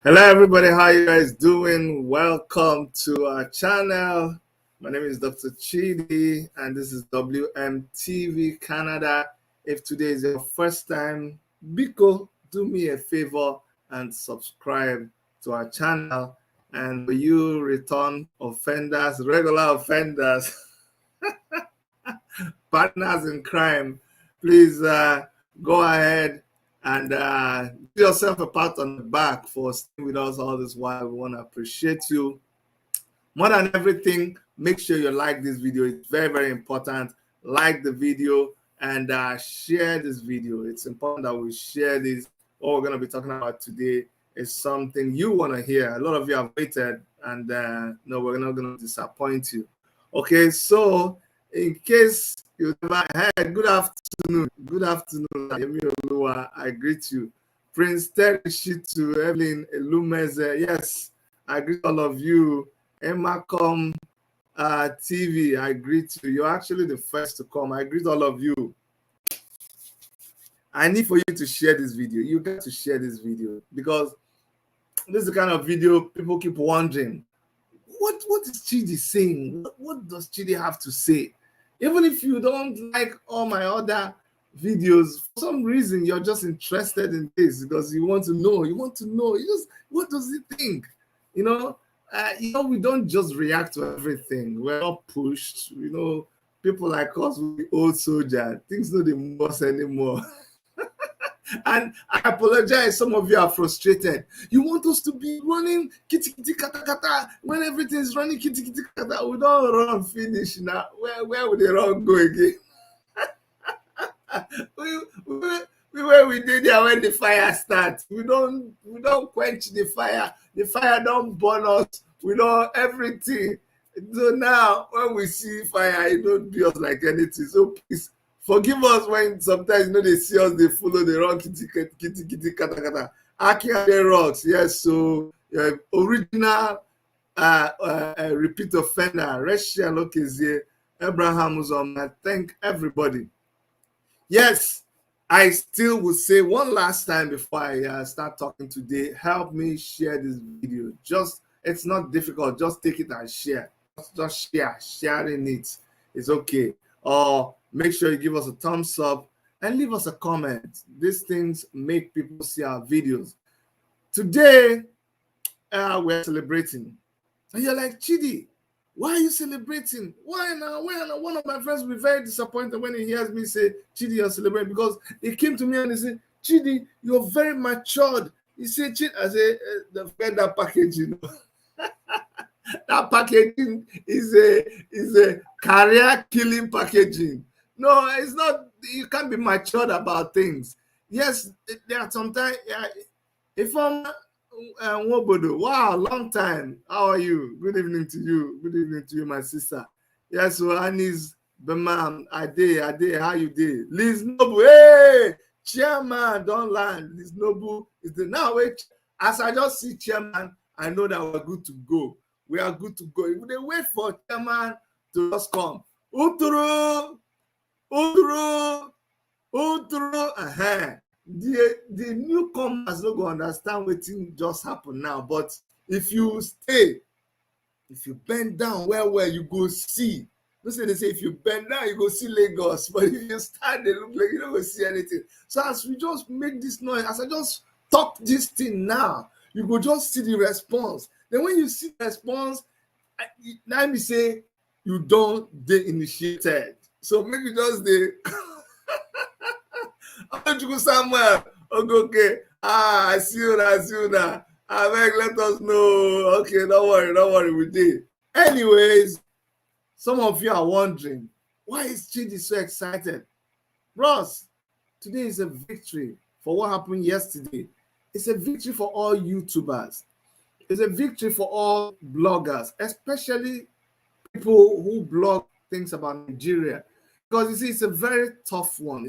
Hello everybody, how you guys doing? Welcome to our channel. My name is Dr. Chidi and this is WMTV Canada. If today is your first time, Biko, do me a favor and subscribe to our channel. And for you return offenders, regular offenders, partners in crime, please go ahead and give yourself a pat on the back for staying with us all this while. We want to appreciate you. More than everything, make sure you like this video. It's very, very important. Like the video and share this video. It's important that we share this. What we're going to be talking about today is something you want to hear. A lot of you have waited, and no, we're not going to disappoint you. Okay, so in case you never heard, good afternoon. Good afternoon. I greet you. Prince Terry Shitu, Evelyn Elumeze. Yes, I greet all of you. Emacom TV, I greet you. You're actually the first to come. I greet all of you. I need for you to share this video. You got to share this video because this is the kind of video people keep wondering. What is Chidi saying? What does Chidi have to say? Even if you don't like all my other videos, for some reason you're just interested in this because you want to know. What does he think? We don't just react to everything. We're not pushed. People like us, we old soldier. Things don't move us anymore. And I apologize, some of you are frustrated. You want us to be running kitty kitty kata kata when everything is running kitty kitty kata. We don't run finish now. Where would the run go again? we did there when the fire starts. We don't quench the fire. The fire don't burn us. We don't everything. So now when we see fire, it don't do us like anything. So please forgive us when sometimes they see us, they follow the wrong kitty kata kata. Aki and the rocks, yes. So original repeat offender, Rachel Okezie, Abraham Uzoma. Thank everybody. Yes, I still will say one last time before I start talking today. Help me share this video. It's not difficult. Just take it and share. Just share. Sharing it is okay. Or make sure you give us a thumbs up and leave us a comment. These things make people see our videos. Today, we're celebrating. And you're like, Chidi, why are you celebrating? Why now? One of my friends will be very disappointed when he hears me say, Chidi, you're celebrating. Because he came to me and he said, Chidi, you're very matured. He said, Chidi, I said, forget that packaging. That packaging is a career-killing packaging. No, it's not. You can't be matured about things. Yes, there are sometimes. If I'm Wobodo, wow, long time. How are you? Good evening to you. Good evening to you, my sister. Yes, so Anis Bemam, Ade, how you did? Liz Noble, hey, chairman, don't land. Liz Noble is the now. Wait, as I just see chairman, I know that we're good to go. We are good to go. If they wait for chairman to just come, Uturu. The newcomers not going to understand what just happened now. But if you stay, if you bend down well, you go see. They say if you bend down, you go see Lagos. But if you stand, they look like you don't go see anything. So as we just make this noise, as I just talk this thing now, you go just see the response. Then when you see the response, let me say you don't get initiated. So maybe just the you go somewhere. Okay. I see you now. Let us know. Okay, don't worry, we did. Anyways, some of you are wondering, why is Chidi so excited? Bros, today is a victory for what happened yesterday. It's a victory for all YouTubers. It's a victory for all bloggers, especially people who blog things about Nigeria. Because you see, it's a very tough one.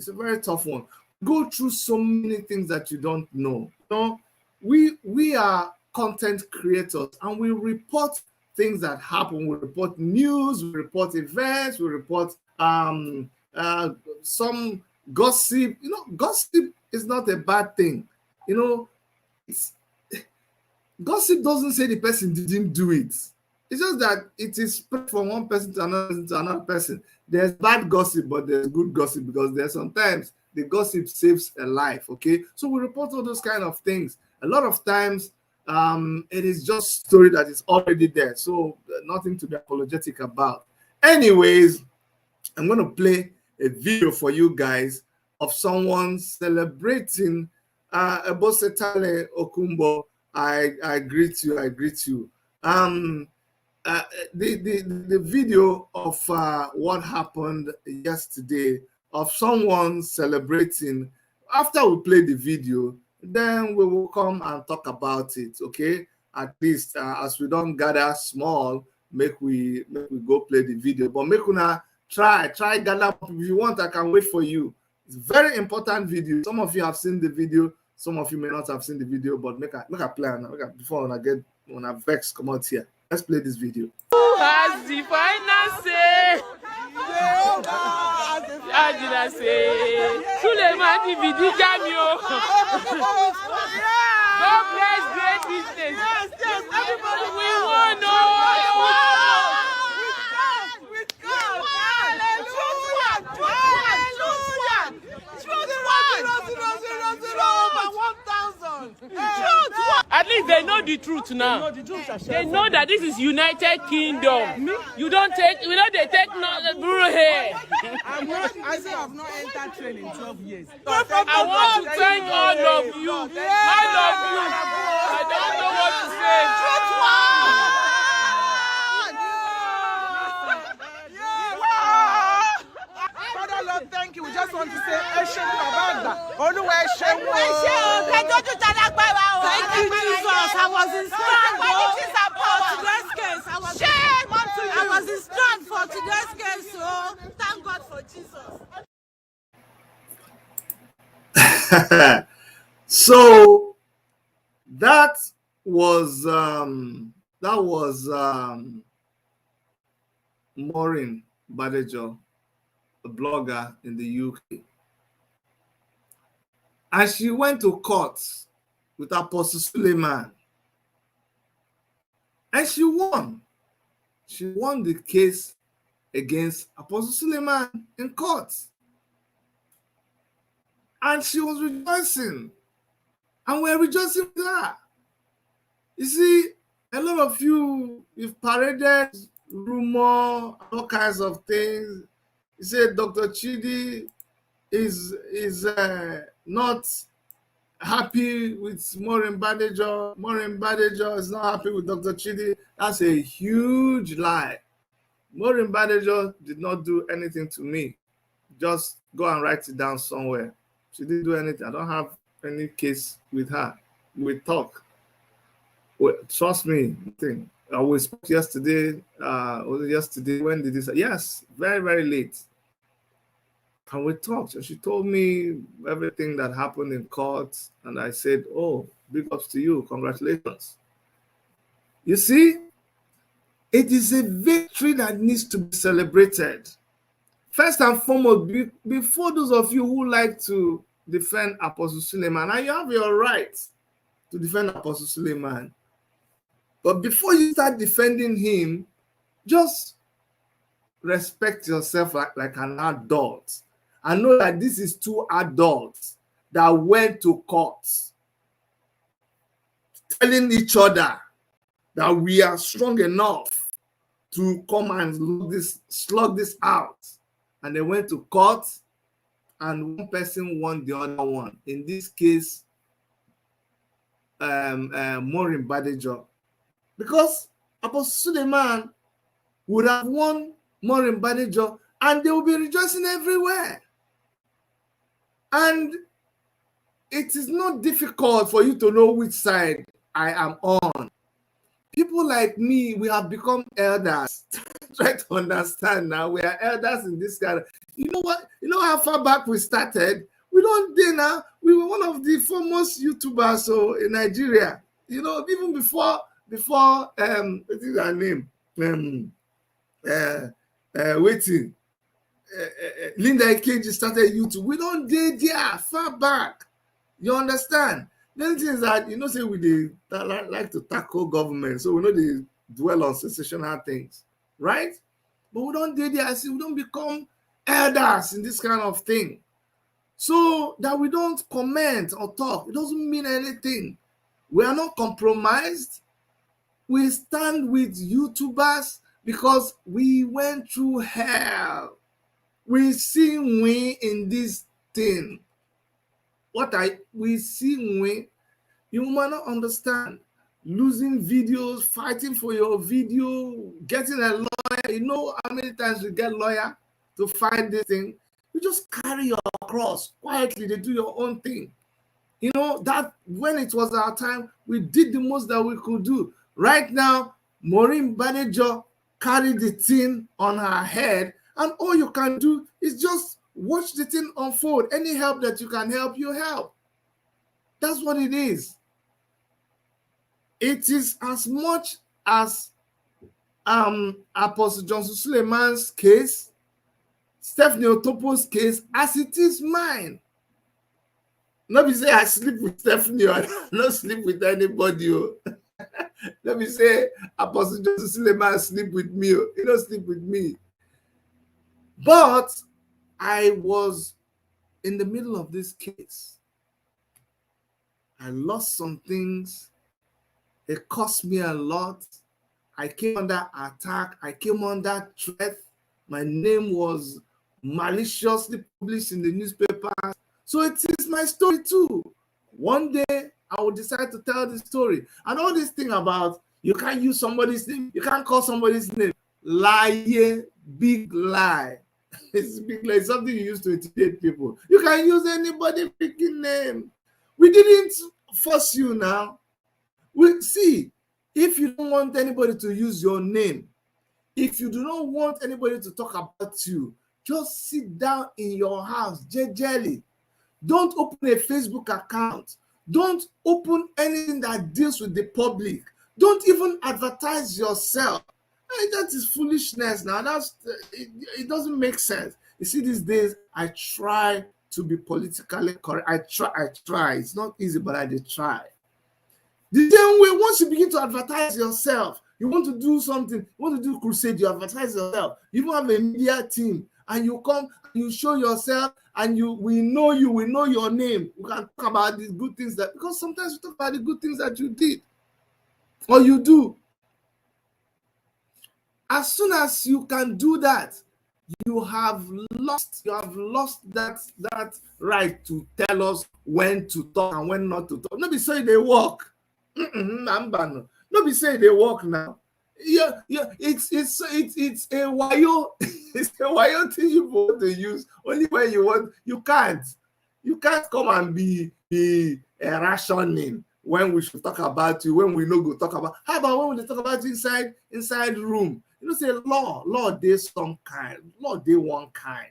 Go through so many things that you don't know. We are content creators and we report things that happen. We report news, we report events, we report some gossip. Gossip is not a bad thing. It's Gossip doesn't say the person didn't do it. It's just that it is spread from one person to another person. There's bad gossip, but there's good gossip, because there's sometimes the gossip saves a life. Okay, so we report all those kind of things. A lot of times, it is just story that is already there, so nothing to be apologetic about. Anyways, I'm going to play a video for you guys of someone celebrating Ebosetale Okumbo. I greet you. I greet you. The video of what happened yesterday of someone celebrating. After we play the video, then we will come and talk about it. Okay, at least as we don't gather small, make we go play the video. But make una try gather up. If you want, I can wait for you. It's a very important video. Some of you have seen the video, some of you may not have seen the video, but make a plan before when I vex come out here. Let's play this video. Who has the final say? How did I say? Suleman DVD cameo. God bless great business. Yes, everybody. We won. At least they know the truth now. They know that this is United Kingdom. You don't take, they take no bureau here. I say I've not entered train in 12 years. I want to thank all of you. All of you. I don't know what to say. Father Lord, thank you. We just want to say, thank you, Jesus. I was in strand for today's case. I was in strand for today's case, so thank God for Jesus. So that was Maureen Badejo, a blogger in the UK. And she went to court with Apostle Suleiman. And she won. She won the case against Apostle Suleiman in court. And she was rejoicing. And we're rejoicing with her. You see, a lot of you've paraded rumor, all kinds of things. You say Dr. Chidi is not happy with Maureen Badejo. Maureen Badejo is not happy with Dr. Chidi. That's a huge lie. Maureen Badejo did not do anything to me. Just go and write it down somewhere. She didn't do anything. I don't have any case with her. We talk. Well, trust me. Nothing. We spoke yesterday. Yesterday, when did this? Yes, very, very late. And we talked. And she told me everything that happened in court. And I said, oh, big ups to you. Congratulations. You see, it is a victory that needs to be celebrated. First and foremost, before those of you who like to defend Apostle Suleiman, and you have your right to defend Apostle Suleiman, but before you start defending him, just respect yourself like an adult and know that this is two adults that went to court telling each other that we are strong enough to come and slug this out. And they went to court, and one person won the other one. In this case, Maureen Badejo. Because Apostle Suleiman would have won Maureen Badejo, and they will be rejoicing everywhere. And it is not difficult for you to know which side I am on. People like me, we have become elders. Try to understand now. We are elders in this kind of. You know what? You know how far back we started? We don't dare now. We were one of the foremost YouTubers in Nigeria. You know, even before what is her name? Waiting. Linda Ikeji started YouTube. We don't dare there far back. You understand? The thing is that, say we like to tackle government, so we know they dwell on sensational things, right? But we don't do there. We don't become elders in this kind of thing. So that we don't comment or talk, it doesn't mean anything. We are not compromised. We stand with YouTubers because we went through hell. We see we in this thing. We see we, you might not understand. Losing videos, fighting for your video, getting a lawyer. You know how many times you get lawyer to fight this thing? You just carry your cross quietly. They do your own thing. That when it was our time, we did the most that we could do. Right now, Maureen Badejo carried the thing on her head, and all you can do is just watch the thing unfold. Any help that you can help, you help. That's what it is. It is as much as Apostle Johnson Suleman's case, Stephanie Otopo's case, as it is mine. Let me say I sleep with Stephanie, or I don't sleep with anybody. Let me say Apostle Johnson Suleiman sleep with me. He don't sleep with me. But I was in the middle of this case. I lost some things. It cost me a lot. I came under attack. I came under threat. My name was maliciously published in the newspaper. So it is my story too. One day I will decide to tell the story. And all this thing about you can't use somebody's name, you can't call somebody's name. Lie, big lie. It's big lie. It's something you use to intimidate people. You can use anybody's freaking name. We didn't force you now. We see, if you don't want anybody to use your name, if you do not want anybody to talk about you, just sit down in your house, jejely. Don't open a Facebook account. Don't open anything that deals with the public. Don't even advertise yourself. That is foolishness now. It doesn't make sense. You see, these days, I try to be politically correct. I try. It's not easy, but I did try. The same way, once you begin to advertise yourself, you want to do something, you want to do crusade, you advertise yourself. You even have a media team, and you come, you show yourself, and we know you, we know your name. We can talk about these good things because sometimes you talk about the good things that you did or you do. As soon as you can do that, you have lost that right to tell us when to talk and when not to talk. Nobody say they walk. Nobody say they walk now. Yeah, it's a wayo. It's a wayo thing you want to use only when you want. You can't come and be rationing when we should talk about you, when we no go talk about. How about when we talk about you inside room? Say law they some kind, law they one kind.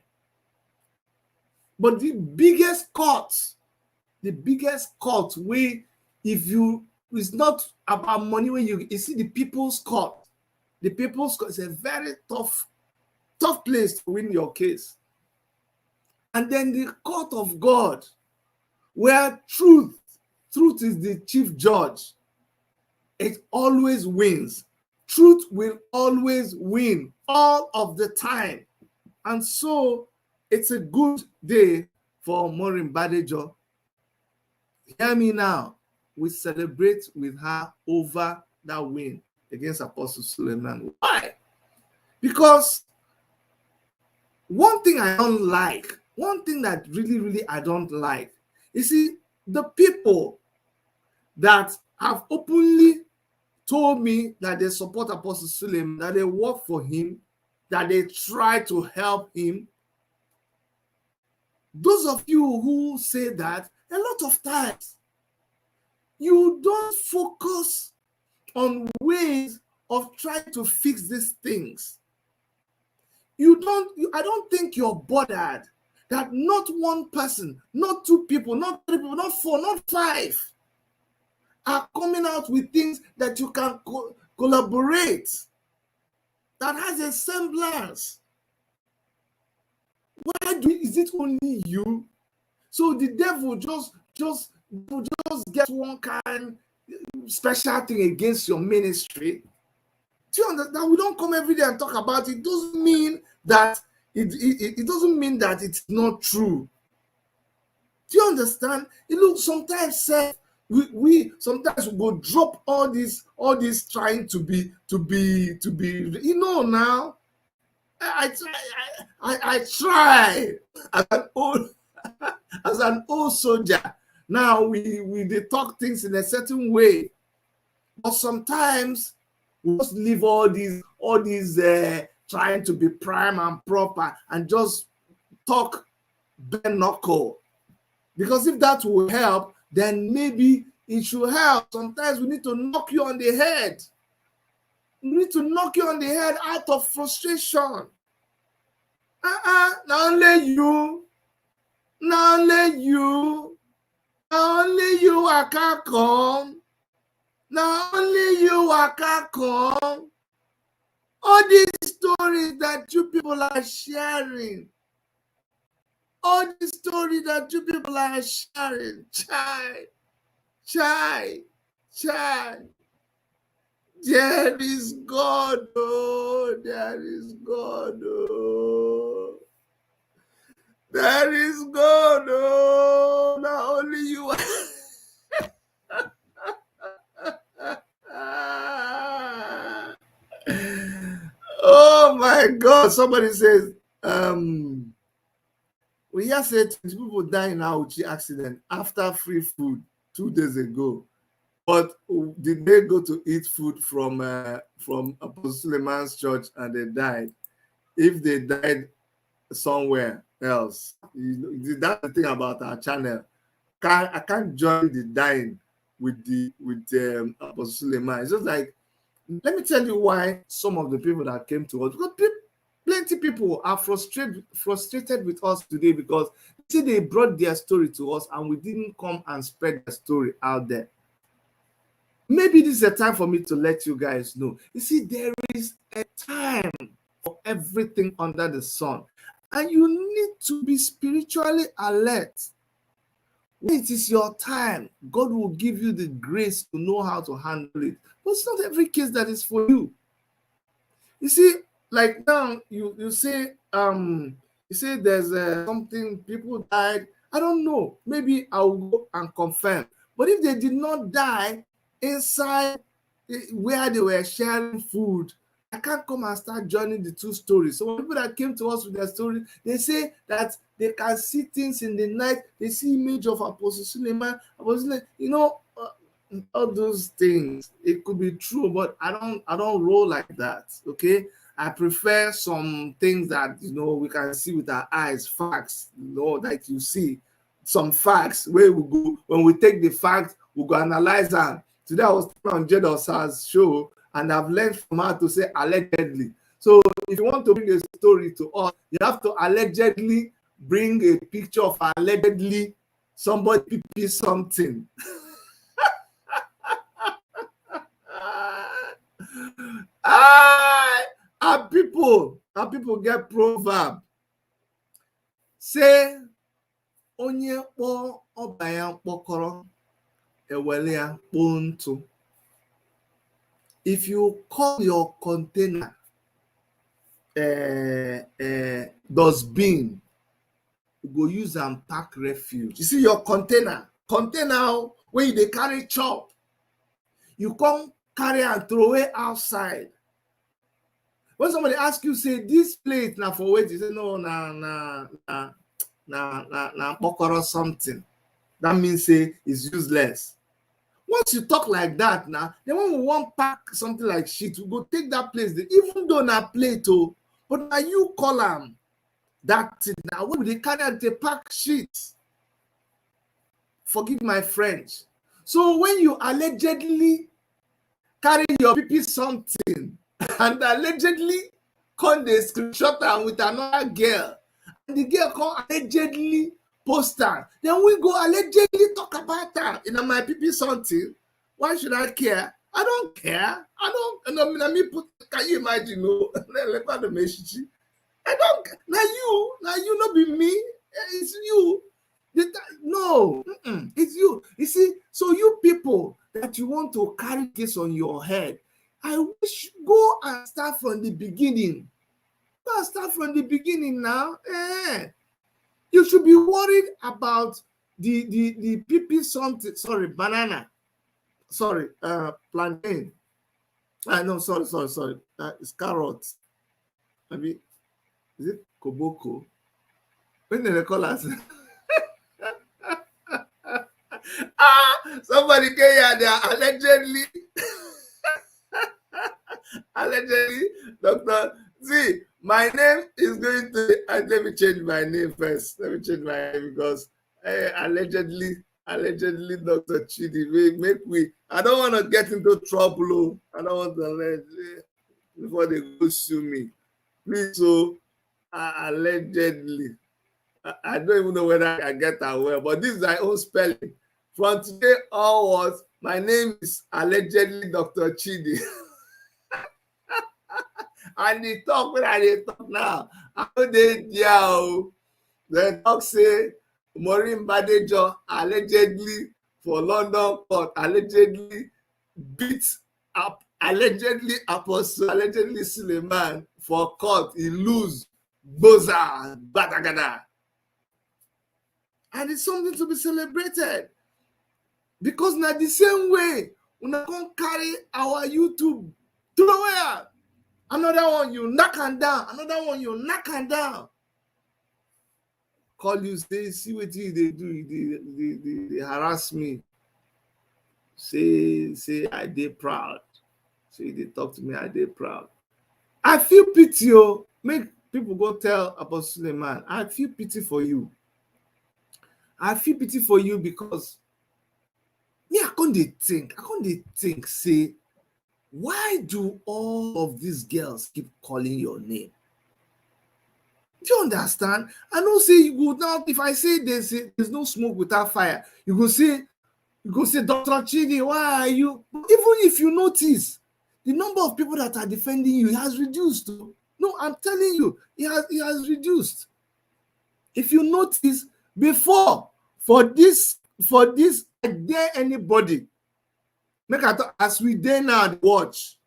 But the biggest court way, if you, it's not about money. When you see the people's court is a very tough place to win your case. And then the court of God, where truth is the chief judge, it always wins. Truth will always win all of the time. And so it's a good day for Maureen Badejo. Hear me now. We celebrate with her over that win against Apostle Suleman. Why? Because one thing I don't like, one thing that really, really I don't like, you see, the people that have openly told me that they support Apostle Suleiman, that they work for him, that they try to help him. Those of you who say that, a lot of times, you don't focus on ways of trying to fix these things. I don't think you're bothered that not one person, not two people, not three people, not four, not five are coming out with things that you can collaborate, that has a semblance. Is it only you? So the devil just you just get one kind special thing against your ministry. Do you understand? We don't come every day and talk about it. It doesn't mean that it doesn't mean that it's not true. Do you understand? You look, sometimes we sometimes we go drop all this trying to be now. I try as an old as an old soldier. Now we talk things in a certain way, but sometimes we just leave all these trying to be prime and proper and just talk bare knuckle. Because if that will help, then maybe it should help. Sometimes we need to knock you on the head. We need to knock you on the head out of frustration. Not only you. I can't come. Not only you, I can't come. All these stories that you people are sharing. All the stories that you people are sharing, chai. There is God, oh, there is God, oh. There is God, oh, not only you. Oh my God, somebody says, we just said 20 people died in Auchi accident after free food 2 days ago. But did they go to eat food from Apostle Suleman's church and they died? If they died somewhere else, that's the thing about our channel. I can't join the dying with Apostle Suleman. It's just like, let me tell you why some of the people that came to us, because plenty people are frustrated with us today because see, they brought their story to us and we didn't come and spread their story out there. Maybe this is a time for me to let you guys know. You see, there is a time for everything under the sun, and you need to be spiritually alert. When it is your time, God will give you the grace to know how to handle it. But it's not every case that is for you. You see, like now you say there's something, people died. I don't know. Maybe I'll go and confirm. But if they did not die inside where they were sharing food, I can't come and start joining the two stories. So people that came to us with their story, they say that they can see things in the night. They see image of Apostle Suleiman. All those things. It could be true, but I don't roll like that. Okay, I prefer some things that we can see with our eyes, facts. Like you see some facts where we go when we take the facts, we go analyze them. Today I was on Jedos's show, and I've learned from her to say allegedly. So if you want to bring a story to us, you have to allegedly bring a picture of allegedly somebody PP something. Our people get proverb. Say onye kpọ ọba ya mkpọkọrọ ewele ya kpọọ ntụ. If you call your container dustbin, you go use and pack refuse. You see your container where they carry chop, you come carry and throw it outside. When somebody asks you, say this plate now for weight, you say no, na pokoro something. That means say it's useless. Once you talk like that now, then when we want pack something like shit, we go take that place, even though na plate, but now you call them that thing now. When they carry and they pack shit, forgive my French. So when you allegedly carry your PP something and allegedly come the screenshot and with another girl, and the girl come allegedly post her, then we go allegedly talk about her in my PP something. Why should I care? I don't care. I don't. Can you imagine? No, I don't. Now you, not be me. It's you. No, it's you. You see, so you people that you want to carry this on your head, I wish go and start from the beginning. Go and start from the beginning now. You should be worried about the PP something. Sorry, banana. Sorry, plantain. No, sorry. It's carrots. I mean, is it koboko? When they call us. Somebody came here. They are allegedly, Doctor. See, my name is going to. Let me change my name first. Let me change my name because allegedly, Doctor Chidi. Make we. I don't want to get into trouble. I don't want to before they go sue me. Please, so allegedly. I don't even know whether I get that well, but this is my own spelling. From today onwards, my name is allegedly Dr. Chidi. And they talk when I talk now. How they yell? They talk say Maureen Badejo allegedly for London court, allegedly beat up, allegedly Apostle, allegedly Suleman for court. He lose. Boza, batagada. And it's something to be celebrated. Because now the same way, we not going to carry our YouTube to nowhere. Another one, you knock and down. Another one, you knock and down. Call you, say, see what they do. They harass me. Say, I did proud. Say, they talk to me, I did proud. I feel pity, oh. Make people go tell Apostle Suleiman, I feel pity for you. I feel pity for you because me, I can't think, say, why do all of these girls keep calling your name? Do you understand? I know say you go now, if I say there's no smoke without fire, you go say, Dr. Chidi, why are you? Even if you notice, the number of people that are defending you has reduced. No, I'm telling you, it has reduced. If you notice, before, for this, I dare anybody, make I talk, as we dare now watch,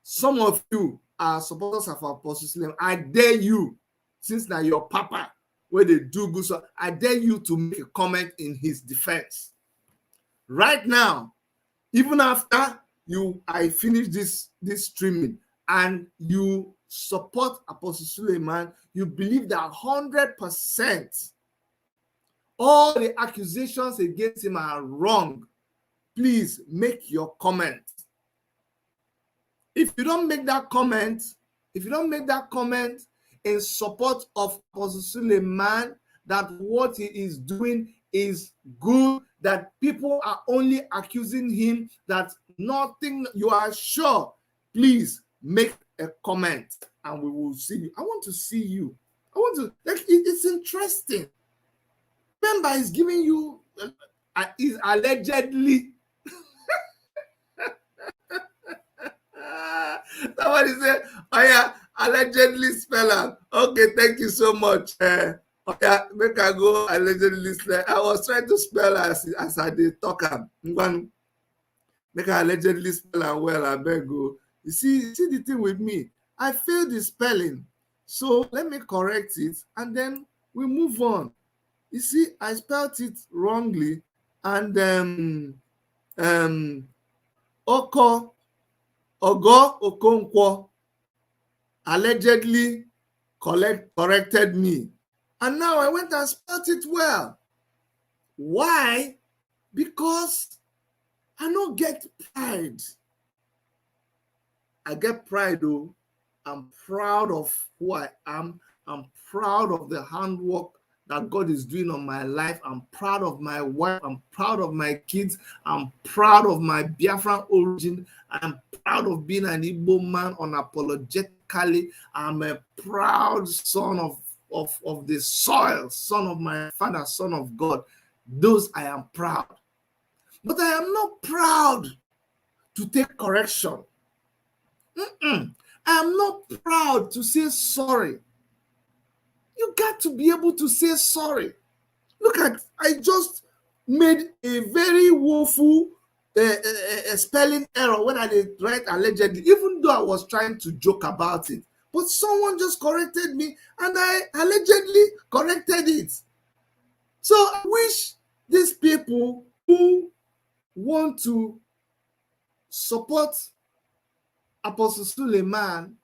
some of you are supporters of Apostle Suleiman. I dare you, since now your papa, where they do good, so I dare you to make a comment in his defense. Right now, even after I finish this streaming and you support Apostle Suleiman, you believe that 100% all the accusations against him are wrong, please make your comment. If you don't make that comment in support of Apostle Suleiman, that what he is doing is good, that people are only accusing him, that nothing, you are sure, please make a comment and we will see you. I want to see you. It's interesting. Remember, he's giving you, is allegedly. Somebody said, oh yeah, allegedly speller. Okay, thank you so much. Oh yeah, make I go allegedly spell. I was trying to spell as I did talk. Make I allegedly spell and well, I beg go. You see the thing with me. I failed the spelling. So let me correct it and then we move on. You see, I spelled it wrongly, and Ogo Okonkwo allegedly corrected me. And now I went and spelled it well. Why? Because I don't get pride. I get pride though. I'm proud of who I am. I'm proud of the handwork that God is doing on my life. I'm proud of my wife. I'm proud of my kids. I'm proud of my Biafran origin. I'm proud of being an Igbo man unapologetically. I'm a proud son of the soil, son of my father, son of God. Those I am proud. But I am not proud to take correction. I am not proud to say sorry. You got to be able to say sorry. Look at, I just made a very woeful spelling error when I did write allegedly, even though I was trying to joke about it. But someone just corrected me and I allegedly corrected it. So I wish these people who want to support Apostle Suleiman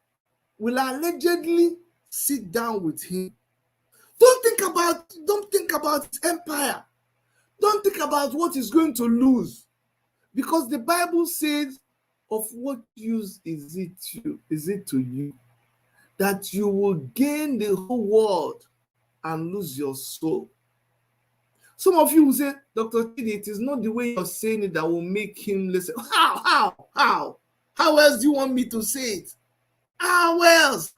will allegedly sit down with him. Don't think about his empire. Don't think about what he's going to lose. Because the Bible says, of what use is it to you that you will gain the whole world and lose your soul? Some of you will say, Dr. Chidi, it is not the way you're saying it that will make him listen. How else do you want me to say it? How else?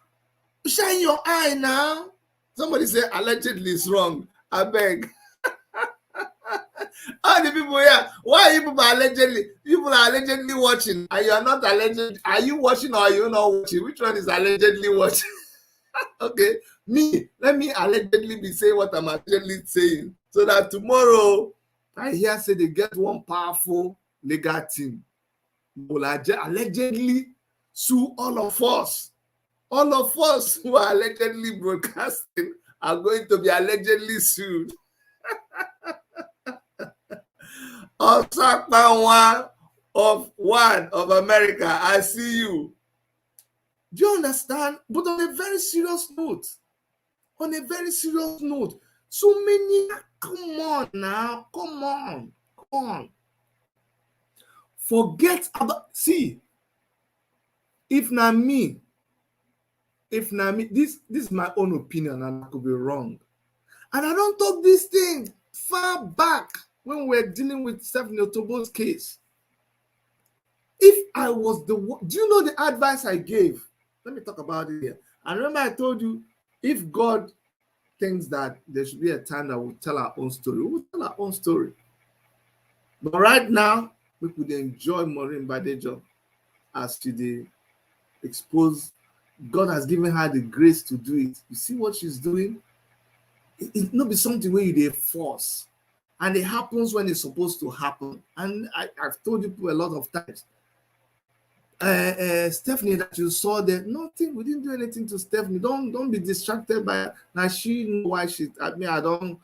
Shine your eye now. Somebody say allegedly is wrong. I beg. All the people here, why are you people allegedly? People are allegedly watching, and you are not allegedly. Are you watching or are you not watching? Which one is allegedly watching? Okay, let me allegedly be saying what I'm allegedly saying, so that tomorrow I hear say they get one powerful legal team will allegedly sue all of us. All of us who are allegedly broadcasting are going to be allegedly sued. Osakpa one of America, I see you. Do you understand? But on a very serious note, so many, come on now, come on. Forget about, see, if not me, this is my own opinion and I could be wrong. And I don't talk this thing far back when we're dealing with Stephanie Otobo's case. If I was the one, do you know the advice I gave? Let me talk about it here. I remember I told you, if God thinks that there should be a time that we'll tell our own story, we will tell our own story. But right now, we could enjoy Maureen Badejo as she expose. God has given her the grace to do it. You see what she's doing? It not be something where you force. And it happens when it's supposed to happen. And I've told you a lot of times. Stephanie, that you saw there, nothing, we didn't do anything to Stephanie. Don't be distracted by her. Now she know why she, I don't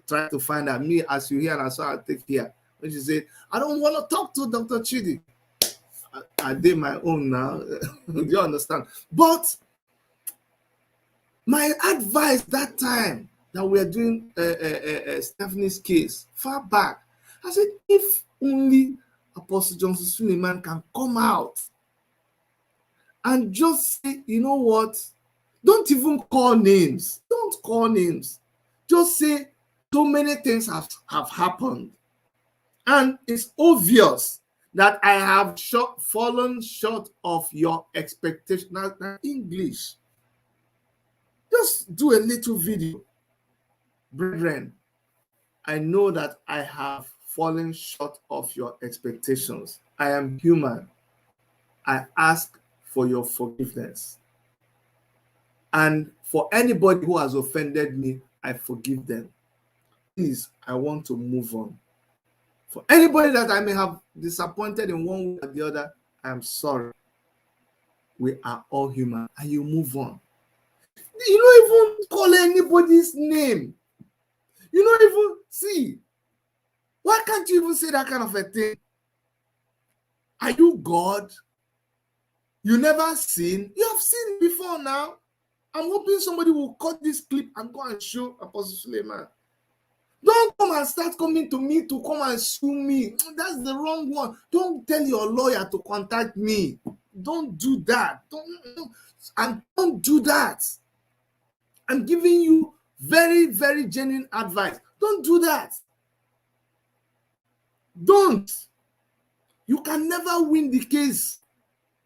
try to find out. Me, as you hear, and I saw her take here. When she said, I don't want to talk to Dr. Chidi. I did my own now. Do you understand? But my advice that time that we are doing Stephanie's case far back, I said, if only Apostle Johnson Suleiman can come out and just say, you know what? Don't even call names. Don't call names. Just say, so many things have happened. And it's obvious that I have fallen short of your expectation. Now, English. Just do a little video. Brethren, I know that I have fallen short of your expectations. I am human. I ask for your forgiveness. And for anybody who has offended me, I forgive them. Please, I want to move on. For anybody that I may have disappointed in one way or the other, I am sorry. We are all human, and you move on. You don't even call anybody's name. You don't even see. Why can't you even say that kind of a thing? Are you God? You never seen? You have seen before now. I'm hoping somebody will cut this clip and go and show Apostle Suleiman. Don't come and start coming to me to come and sue me. That's the wrong one. Don't tell your lawyer to contact me. Don't do that. Don't do that. I'm giving you very, very genuine advice. Don't do that. Don't. You can never win the case.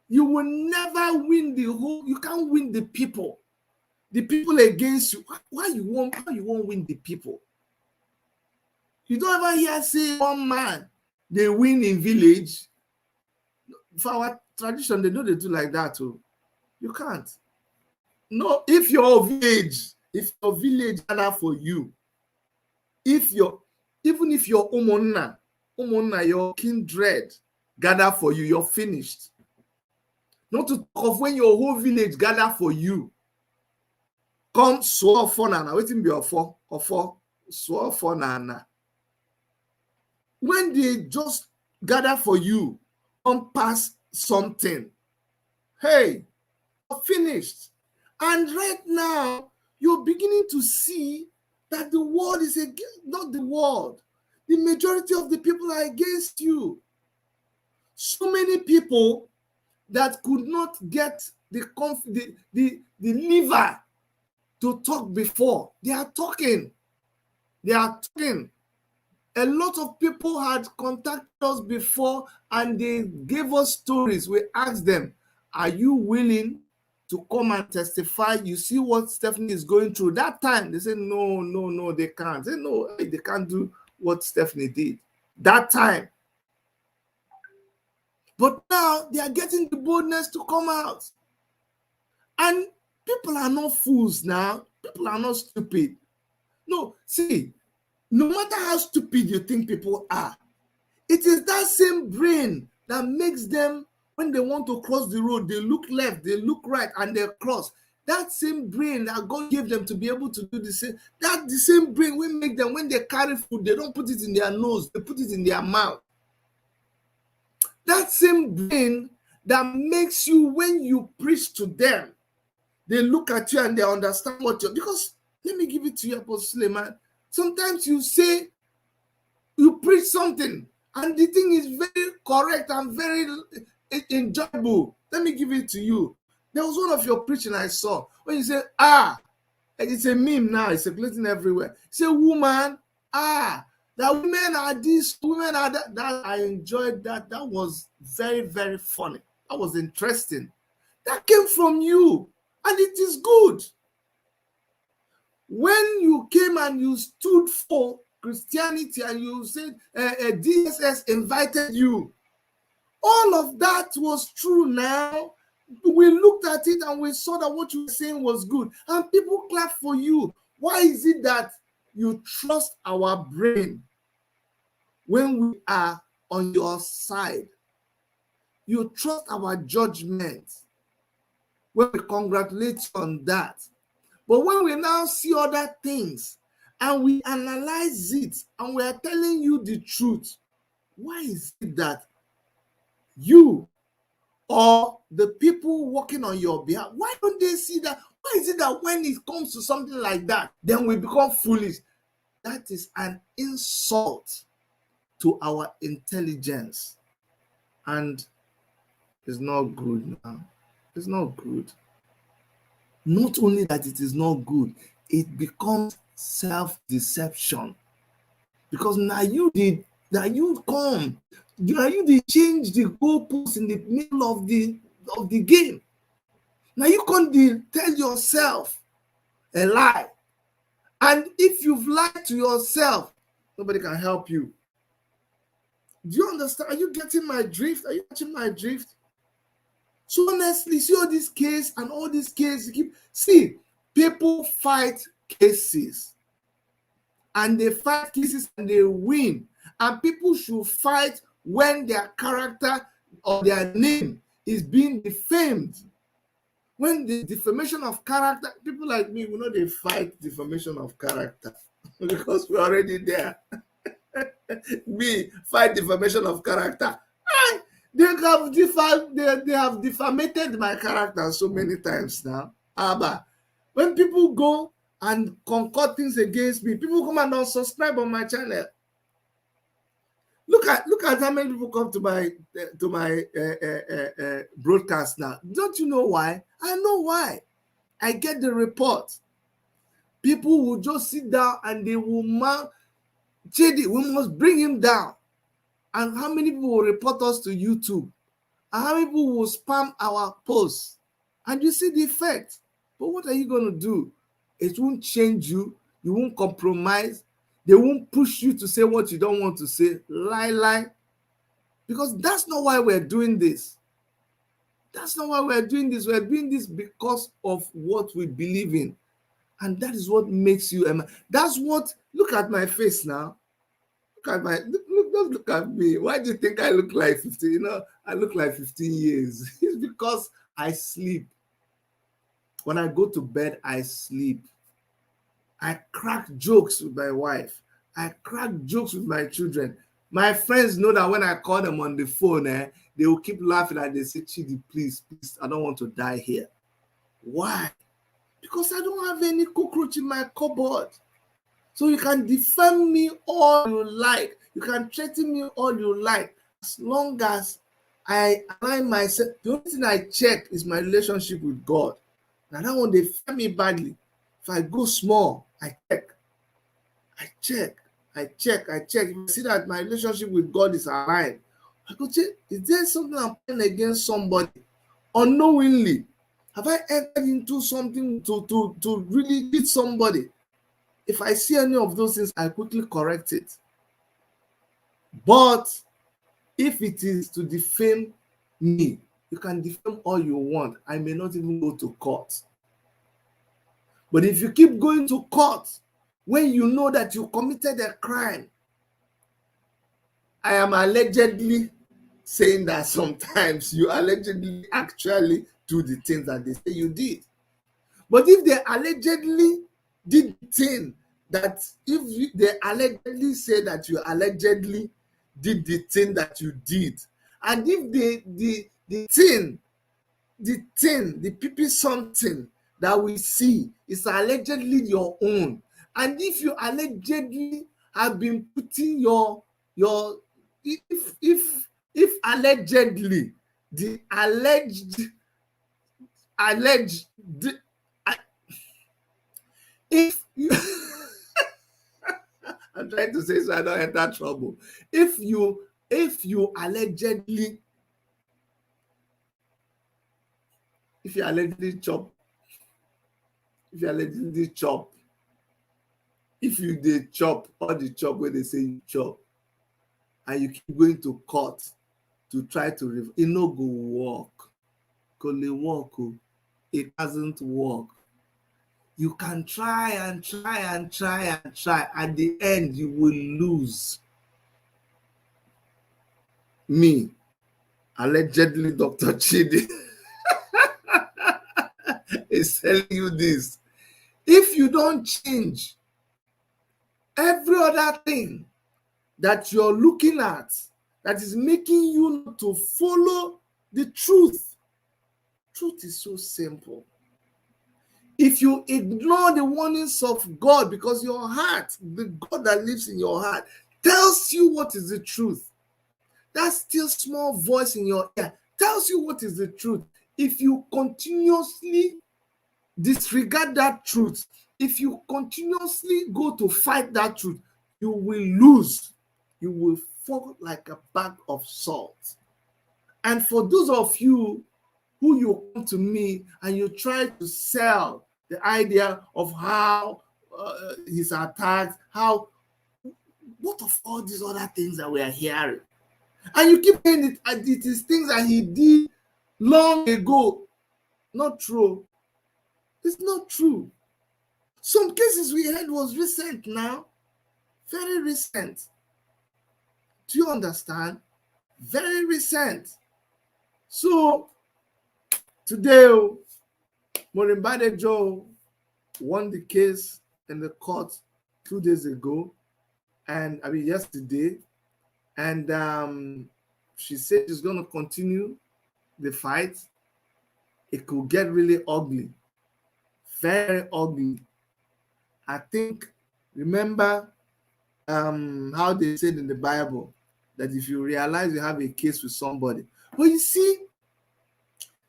You will never win the whole. You can't win the people. The people against you. How you won't win the people? You don't ever hear say one man they win in village. For our tradition, they know they do like that too. You can't. No, if your village gather for you, even if your umonna, your kindred gather for you, you're finished. Not to talk of when your whole village gather for you. Come swore for nana. Waiting be for swore for nana. When they just gather for you, come pass something. Hey, you're finished. And right now, you're beginning to see that the world is not the world. The majority of the people are against you. So many people that could not get the liver to talk before, they are talking. They are talking. A lot of people had contacted us before and they gave us stories. We asked them, are you willing to come and testify? You see what Stephanie is going through. That time, they said, no, they can't. They said, no, they can't do what Stephanie did. That time. But now, they are getting the boldness to come out. And people are not fools now. People are not stupid. No, see, no matter how stupid you think people are, it is that same brain that makes them, when they want to cross the road, they look left, they look right, and they cross. That same brain that God gave them to be able to do the same, that the same brain will make them, when they carry food, they don't put it in their nose, they put it in their mouth. That same brain that makes you, when you preach to them, they look at you and they understand what you're, because let me give it to you, Apostle Suleman. Sometimes you say, you preach something, and the thing is very correct and very enjoyable. Let me give it to you. There was one of your preaching I saw when you say, it's a meme now, it's circulating everywhere. Say, woman, that women are this, women are that. That I enjoyed that. That was very, very funny. That was interesting. That came from you, and it is good. When you came and you stood for Christianity and you said DSS invited you, all of that was true now. We looked at it and we saw that what you were saying was good. And people clap for you. Why is it that you trust our brain when we are on your side? You trust our judgment when we congratulate you on that. But when we now see other things and we analyze it and we are telling you the truth, why is it that you or the people working on your behalf, why don't they see that? Why is it that when it comes to something like that, then we become foolish? That is an insult to our intelligence. And it's not good now. It's not good. Not only that it is not good, it becomes self-deception. Because now you did change the goalposts in the middle of the game. Now you can't tell yourself a lie. And if you've lied to yourself, nobody can help you. Do you understand? Are you getting my drift? Are you catching my drift? So honestly, see all these cases and all these cases. People fight cases. And they fight cases and they win. And people should fight when their character or their name is being defamed. When the defamation of character, people like me, we know they fight defamation of character because we're already there. We fight defamation of character. They have defamated my character so many times now. But when people go and concoct things against me, people come and unsubscribe on my channel. Look at how many people come to my broadcast now. Don't you know why? I know why. I get the report. People will just sit down and they will mount, Chidi, we must bring him down. And how many people will report us to YouTube? And how many people will spam our posts? And you see the effect. But what are you going to do? It won't change you. You won't compromise. They won't push you to say what you don't want to say. Lie. Because that's not why we're doing this. That's not why we're doing this. We're doing this because of what we believe in. And that is what makes you a man. That's what, look at my face now. Don't look at me. Why do you think I look like 15? You know, I look like 15 years. It's because I sleep. When I go to bed, I sleep. I crack jokes with my wife. I crack jokes with my children. My friends know that when I call them on the phone, they will keep laughing and they say, Chidi, please, I don't want to die here. Why? Because I don't have any cockroach in my cupboard. So you can defame me all you like. You can threaten me all you like. As long as I align myself, the only thing I check is my relationship with God. Now that one, they feel me badly. If I go small, I check. If I see that my relationship with God is aligned, I go check, is there something I'm playing against somebody? Unknowingly, have I entered into something to really hit somebody? If I see any of those things, I quickly correct it. But if it is to defame me, you can defame all you want. I may not even go to court. But if you keep going to court when you know that you committed a crime, I am allegedly saying that sometimes you allegedly actually do the things that they say you did. But if they allegedly did the thing that, if they allegedly say that you allegedly did the thing that you did, and if the people something that we see is allegedly your own, and if you allegedly have been putting your if allegedly the alleged if you I'm trying to say so I don't enter trouble. If you allegedly chop, if you did chop all the chop where they say you chop, and you keep going to court to try to it no go work. It doesn't work. You can try and try and try and try. At the end, you will lose. Me, allegedly Dr. Chidi, is telling you this. If you don't change, every other thing that you're looking at that is making you not to follow the truth. Truth is so simple. If you ignore the warnings of God, because your heart, the God that lives in your heart, tells you what is the truth, that still small voice in your ear tells you what is the truth. If you continuously disregard that truth, if you continuously go to fight that truth, you will lose. You will fall like a bag of salt. And for those of you who you come to me and you try to sell the idea of how he's attacked, what of all these other things that we are hearing? And you keep saying it is things that he did long ago. Not true. It's not true. Some cases we heard was recent now. Very recent. Do you understand? Very recent. So, today, Maureen Badejo won the case in the court 2 days ago, and yesterday, and she said she's going to continue the fight. It could get really ugly, very ugly. I think, remember how they said in the Bible that if you realize you have a case with somebody, but you see,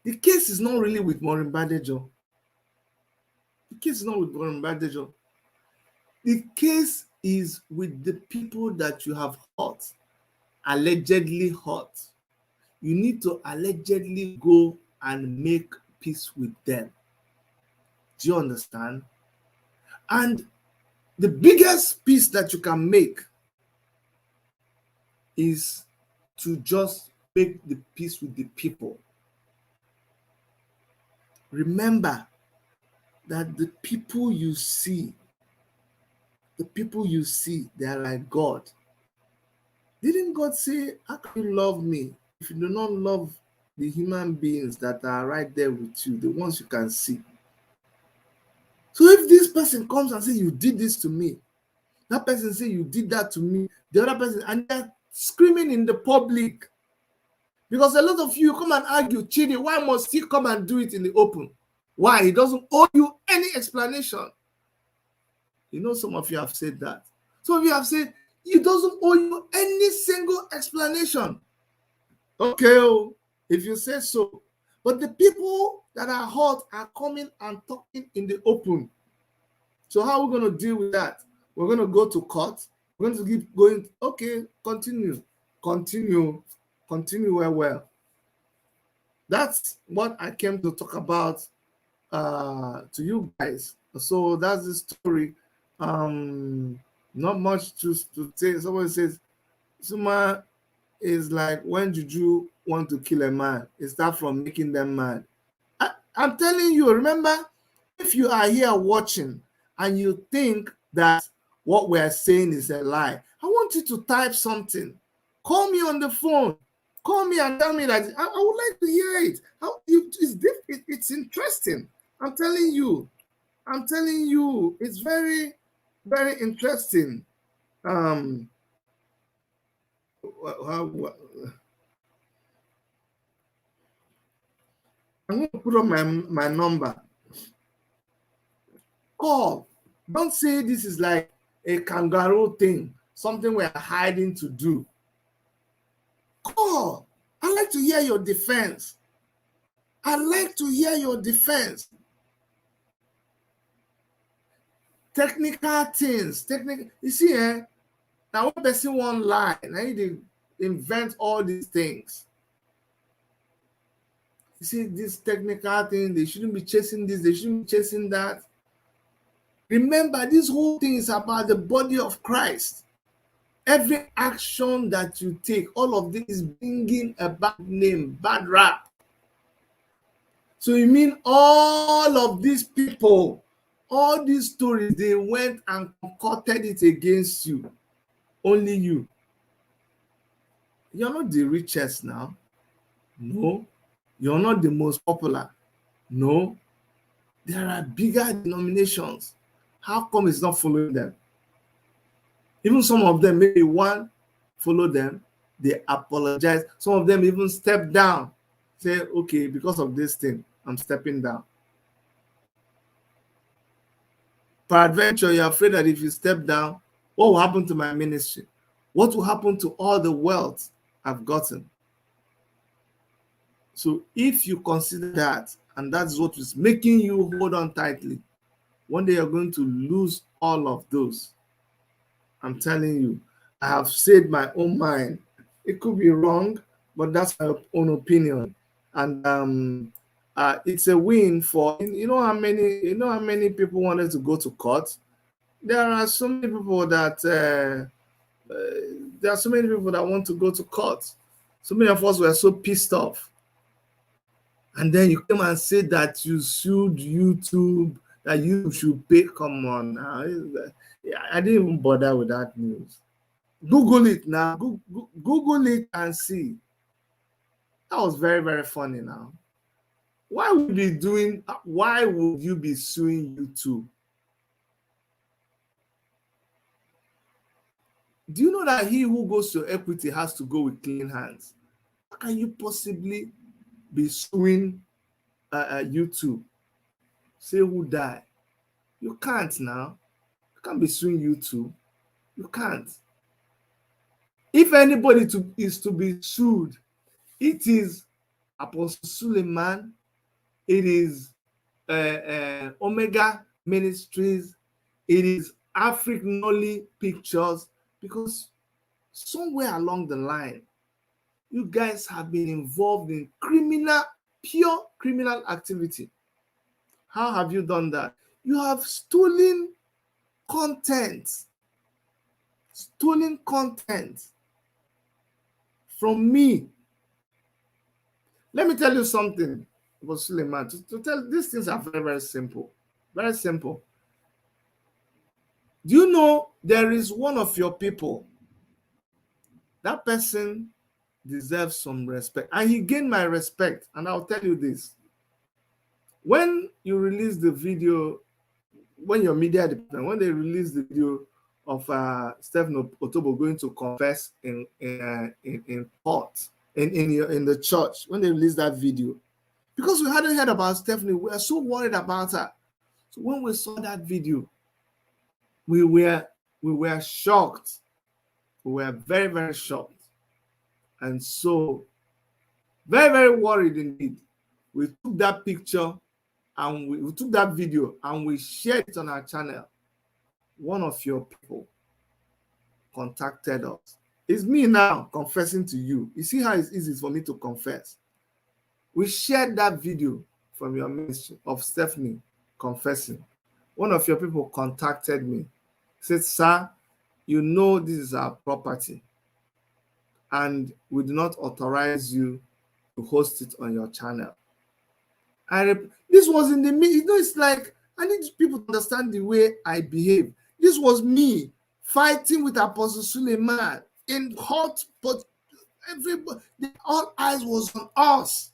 the case is not really with Maureen Badejo. The case is not with Maureen Badejo. The case is with the people that you have hurt, allegedly hurt. You need to allegedly go and make peace with them. Do you understand? And the biggest peace that you can make is to just make the peace with the people. Remember that the people you see, they are like God. Didn't God say, how can you love me if you do not love the human beings that are right there with you, the ones you can see? So if this person comes and says, you did this to me, that person say you did that to me, the other person, and they're screaming in the public. Because a lot of you come and argue, Chidi, why must he come and do it in the open? Why? He doesn't owe you any explanation. You know, some of you have said that. Some of you have said, he doesn't owe you any single explanation. Okay, if you say so. But the people that are hurt are coming and talking in the open. So how are we going to deal with that? We're going to go to court. We're going to keep going. Okay, continue well. That's what I came to talk about to you guys. So that's the story. Not much to say. Someone says, Suma is like when Juju want to kill a man, it starts from making them mad. I'm telling you, remember, if you are here watching and you think that what we're saying is a lie, I want you to type something. Call me on the phone. Call me and tell me that I would like to hear it. It's interesting. I'm telling you, it's very, very interesting. I'm going to put on my number. Call. Don't say this is like a kangaroo thing, something we're hiding to do. Call. I'd like to hear your defense. Technical things. You see, now one person won't lie. Now they invent all these things. You see, this technical thing, they shouldn't be chasing this, they shouldn't be chasing that. Remember, this whole thing is about the body of Christ. Every action that you take, all of this is bringing a bad name, bad rap. So you mean all of these people, all these stories, they went and concocted it against you. Only you. You're not the richest now. No. You're not the most popular. No. There are bigger denominations. How come it's not following them? Even some of them, maybe one follow them, they apologize. Some of them even step down, say, okay, because of this thing, I'm stepping down. Peradventure, you're afraid that if you step down, what will happen to my ministry? What will happen to all the wealth I've gotten? So if you consider that, and that's what is making you hold on tightly, one day you're going to lose all of those. I'm telling you, I have said my own mind. It could be wrong, but that's my own opinion. And it's a win for, you know how many people wanted to go to court. There are so many people that want to go to court. So many of us were so pissed off. And then you come and say that you sued YouTube, that you should pay. Come on now. I didn't even bother with that news. Google it now. Google it and see. That was very, very funny now. Why would you be suing YouTube? Do you know that he who goes to equity has to go with clean hands? How can you possibly be suing YouTube? Say who died? You can't now. You can't be suing YouTube. You can't. If anybody is to be sued, it is Apostle Suleman, it is Omega Ministries, it is African Pictures, because somewhere along the line, you guys have been involved in pure criminal activity. How have you done that? You have stolen content from me. Let me tell you something about Suleiman. To tell these things are very, very simple. Very simple. Do you know there is one of your people, that person deserves some respect, and he gained my respect. And I'll tell you this: when you release the video, when your media department, when they release the video of Stephen Otobo going to confess in court, in the church, when they released that video, because we hadn't heard about Stephanie, we were so worried about her. So when we saw that video, we were shocked. We were very, very shocked. And so very, very worried indeed. We took that picture and we took that video and we shared it on our channel. One of your people contacted us. It's me now confessing to you. You see how it's easy for me to confess. We shared that video from your ministry of Stephanie confessing. One of your people contacted me, said, "Sir, you know this is our property, and we do not authorize you to host it on your channel." This was in the middle. It's like, I need people to understand the way I behave. This was me fighting with Apostle Suleiman in hot, but everybody, all eyes was on us.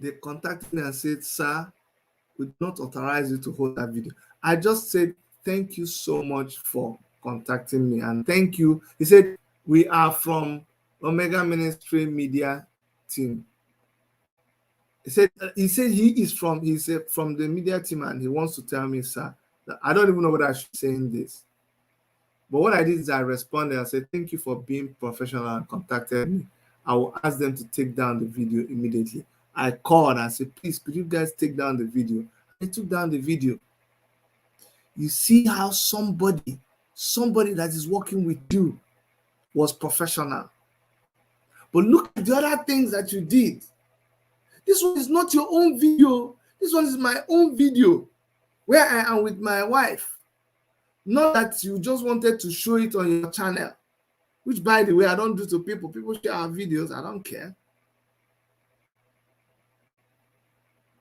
They contacted me and said, "Sir, we do not authorize you to hold that video." I just said, "Thank you so much for contacting me, and thank you." He said, "We are from Omega Ministry Media Team." He said he is from the media team, and he wants to tell me, "Sir, that I don't even know what I should say in this." But what I did is I responded and said, "Thank you for being professional and contacted me. I will ask them to take down the video immediately." I called and said, "Please, could you guys take down the video?" They took down the video. You see how somebody that is working with you was professional. But look at the other things that you did. This one is not your own video. This one is my own video where I am with my wife. Not that you just wanted to show it on your channel, which, by the way, I don't do to people. People share our videos. I don't care.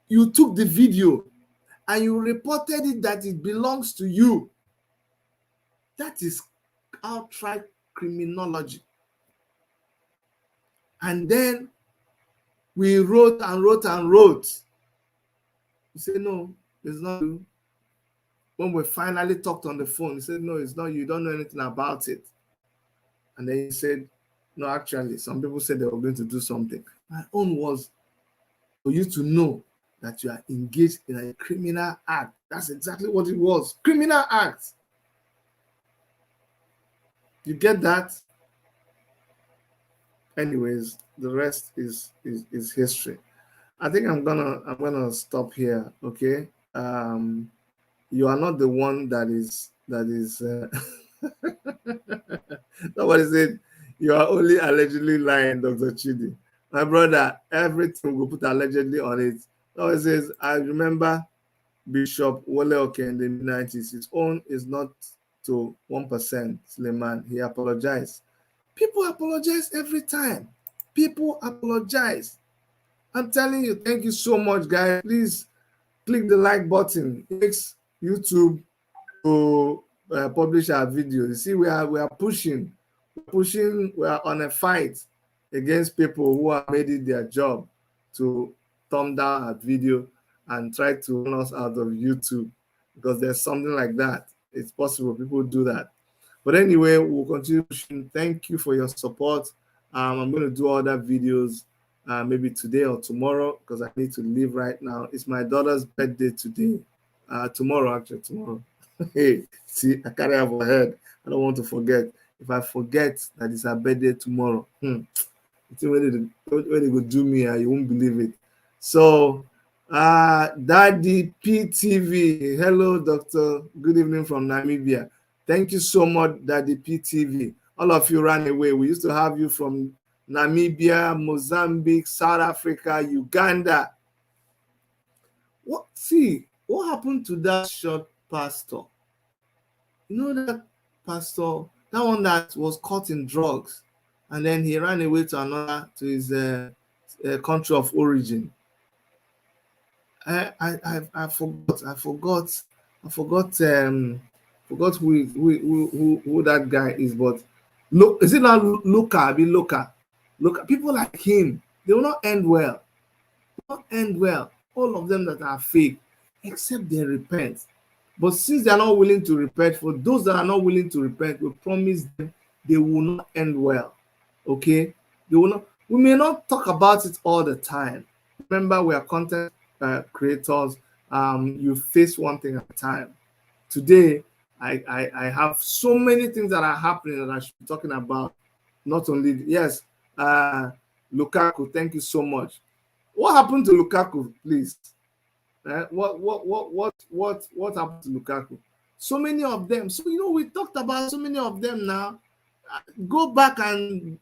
You took the video and you reported it that it belongs to you. That is outright criminology. And then we wrote and wrote and wrote. You say, "No, it's not you." When we finally talked on the phone, he said, "No, it's not you. You don't know anything about it." And then he said, "No, actually, some people said they were going to do something." My own was for you to know that you are engaged in a criminal act. That's exactly what it was. Criminal act. You get that? Anyways, the rest is history. I think I'm gonna stop here. Okay. You are not the one that is somebody said you are only allegedly lying, Dr. Chidi. My brother, everything will put allegedly on it. Somebody says, "I remember Bishop Wole Oke in the mid-90s. His own is not to 1%, Suleman. He apologized." People apologize every time. People apologize. I'm telling you, thank you so much, guys. Please click the like button. It makes YouTube to publish our video. You see, we are pushing. We are on a fight against people who have made it their job to thumb down our video and try to run us out of YouTube, because there's something like that. It's possible people do that. But anyway, we'll continue pushing. Thank you for your support. I'm going to do other videos maybe today or tomorrow, because I need to leave right now. It's my daughter's birthday today. Tomorrow. Hey, see, I carry her for head. I don't want to forget. If I forget that it's her birthday tomorrow, when they go do me, you won't believe it. So, Daddy PTV, hello, doctor. Good evening from Namibia. Thank you so much, Daddy PTV. All of you ran away. We used to have you from Namibia, Mozambique, South Africa, Uganda. What happened to that short pastor? You know that pastor, that one that was caught in drugs, and then he ran away to his country of origin. I forgot who that guy is, but look, is it not Luca? Be Luca. Look, people like him, they will not end well. Not end well. All of them that are fake, except they repent. But since they are not willing to repent, for those that are not willing to repent, we promise them they will not end well. Okay? They will not. We may not talk about it all the time. Remember, we are content creators. You face one thing at a time. Today, I have so many things that are happening that I should be talking about. Not only yes, Lukaku. Thank you so much. What happened to Lukaku, please? What happened to Lukaku? So many of them. So we talked about so many of them now. Go back and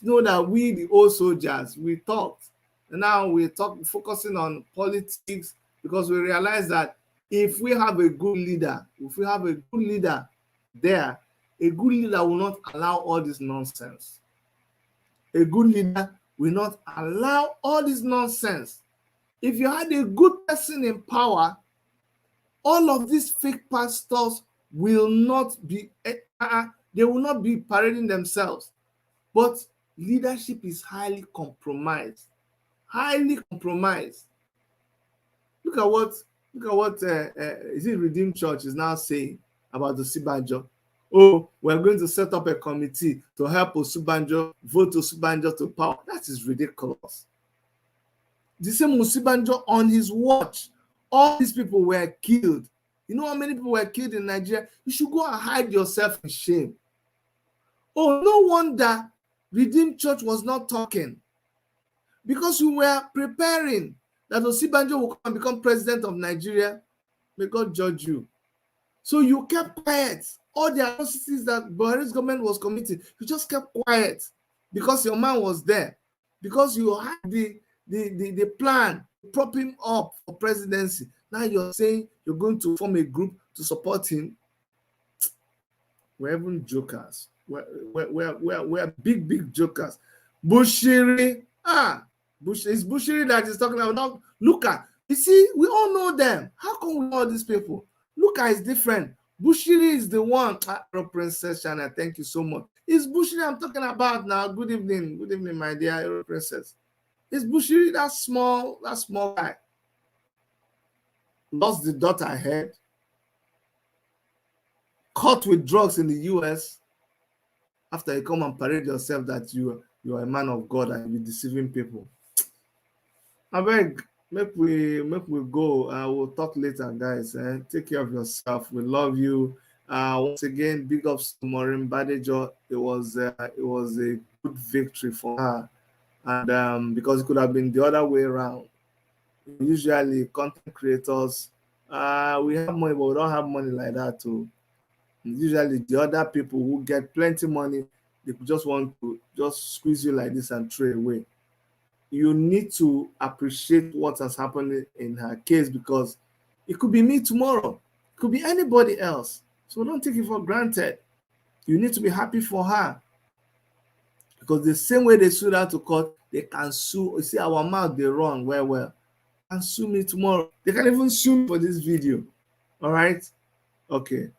know that we, the old soldiers, we talked. And now we're focusing on politics because we realize that if we have a good leader, there, a good leader will not allow all this nonsense. A good leader will not allow all this nonsense. If you had a good person in power, all of these fake pastors will not be, they will not be parading themselves. But leadership is highly compromised. Highly compromised. Look at what is it Redeemed Church is now saying about the Osinbajo. Oh, we're going to set up a committee to help Osinbajo vote Osinbajo to power. That is ridiculous. The same Osinbajo on his watch, all these people were killed. You know how many people were killed in Nigeria? You should go and hide yourself in shame. Oh, no wonder Redeemed Church was not talking. Because we were preparing that Osinbajo will come and become president of Nigeria. May God judge you. So you kept quiet. All the atrocities that Buhari's government was committing, you just kept quiet because your man was there. Because you had the plan to prop him up for presidency. Now you're saying you're going to form a group to support him. We're even jokers. We're big jokers. Bushiri, it's Bushiri that is talking about. Now, Luka, you see, we all know them. How come we know all these people? Luka is different. Bushiri is the one. Princess Shana, thank you so much. It's Bushiri I'm talking about now. Good evening, my dear Princess. It's Bushiri, that small guy. Lost the daughter I had. Caught with drugs in the US. After you come and parade yourself that you are a man of God and you're deceiving people. I beg, make we go. We'll talk later, guys. Take care of yourself. We love you. Once again, big ups to Maureen Badejo. It was a good victory for her, and because it could have been the other way around. Usually, content creators, we have money, but we don't have money like that too. Usually, the other people who get plenty money, they just want to just squeeze you like this and throw away. You need to appreciate what has happened in her case because it could be me tomorrow. It could be anybody else. So don't take it for granted. You need to be happy for her. Because the same way they sued her to court, they can sue. You see, our mouth, they run well. And sue me tomorrow. They can even sue me for this video. All right? Okay.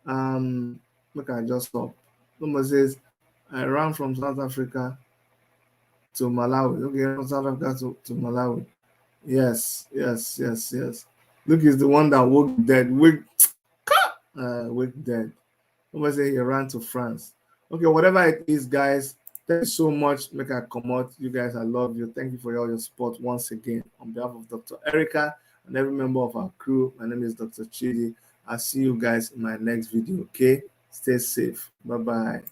Look, I just stop. Someone says, I ran from South Africa to Malawi. Okay, from South Africa to Malawi. Yes. Look, he's the one that woke dead. Wake dead. Someone say he ran to France. Okay, whatever it is, guys. Thank you so much. Make I come out. You guys, I love you. Thank you for all your support once again. On behalf of Dr. Erica and every member of our crew, my name is Dr. Chidi. I'll see you guys in my next video, okay? Stay safe. Bye-bye.